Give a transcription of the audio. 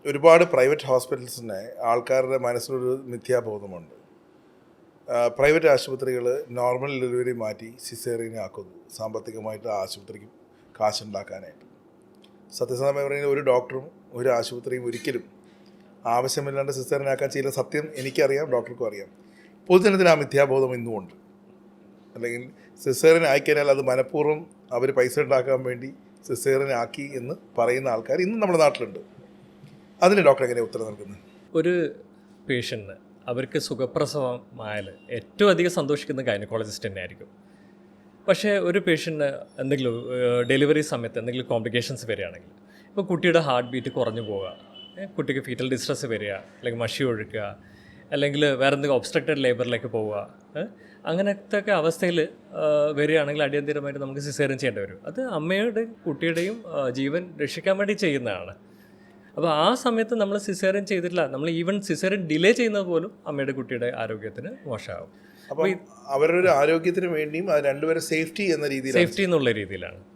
ഒരുപാട് പ്രൈവറ്റ് ഹോസ്പിറ്റൽസിനെ ആൾക്കാരുടെ മനസ്സിലൊരു മിഥ്യാബോധമുണ്ട്. പ്രൈവറ്റ് ആശുപത്രികൾ നോർമൽ ഡെലിവറി മാറ്റി സിസേറിയനെ ആക്കുന്നു, സാമ്പത്തികമായിട്ട് ആശുപത്രിക്ക് കാശുണ്ടാക്കാനായിട്ട്. സത്യസന്ധമായി പറയുന്നത് ഒരു ഡോക്ടറും ഒരു ആശുപത്രിയും ഒരിക്കലും ആവശ്യമില്ലാണ്ട് സിസേറിയനാക്കാൻ ചെയ്യുന്ന സത്യം എനിക്കറിയാം, ഡോക്ടർക്കും അറിയാം. പൊതുജനത്തിന് ആ മിഥ്യാബോധം ഇന്നുമുണ്ട്. അല്ലെങ്കിൽ സിസേറിയൻ ആയിക്കഴിഞ്ഞാൽ അത് മനഃപൂർവ്വം അവർ പൈസ ഉണ്ടാക്കാൻ വേണ്ടി സിസേറിയൻ ആക്കി എന്ന് പറയുന്ന ആൾക്കാർ ഇന്നും നമ്മുടെ നാട്ടിലുണ്ട്. അതിന് ഡോക്ടർ എങ്ങനെയാണ് ഉത്തരം നൽകുന്നത്? ഒരു പേഷ്യൻറ്റിന് അവർക്ക് സുഖപ്രസവമായാൽ ഏറ്റവും അധികം സന്തോഷിക്കുന്ന ഗൈനക്കോളജിസ്റ്റ് തന്നെ ആയിരിക്കും. പക്ഷേ ഒരു പേഷ്യൻറ്റിന് എന്തെങ്കിലും ഡെലിവറി സമയത്ത് എന്തെങ്കിലും കോംപ്ലിക്കേഷൻസ് വരികയാണെങ്കിൽ, ഇപ്പോൾ കുട്ടിയുടെ ഹാർട്ട് ബീറ്റ് കുറഞ്ഞു പോവുക, കുട്ടിക്ക് ഫീറ്റൽ ഡിസ്ട്രസ് വരിക, അല്ലെങ്കിൽ മഷി ഒഴുക്കുക, അല്ലെങ്കിൽ വേറെ എന്തെങ്കിലും ഒബ്സ്ട്രക്റ്റഡ് ലേബറിലേക്ക് പോവുക, അങ്ങനത്തെ ഒക്കെ അവസ്ഥയിൽ വരികയാണെങ്കിൽ അടിയന്തിരമായിട്ട് നമുക്ക് സിസേറിയൻ ചെയ്യേണ്ടി വരും. അത് അമ്മയുടെയും കുട്ടിയുടെയും ജീവൻ രക്ഷിക്കാൻ വേണ്ടി ചെയ്യുന്നതാണ്. അപ്പോൾ ആ സമയത്ത് നമ്മൾ സിസേറിയൻ ചെയ്തിട്ടില്ല, നമ്മൾ ഈവൻ സിസേറിയൻ ഡിലേ ചെയ്യുന്നത് പോലും അമ്മയുടെ കുട്ടിയുടെ ആരോഗ്യത്തിന് മോശമാകും. അപ്പോൾ അവരുടെ ആരോഗ്യത്തിന് വേണ്ടിയും അത് രണ്ടുപേരും സേഫ്റ്റി എന്ന രീതിയിൽ സേഫ്റ്റി എന്നുള്ള രീതിയിലാണ്.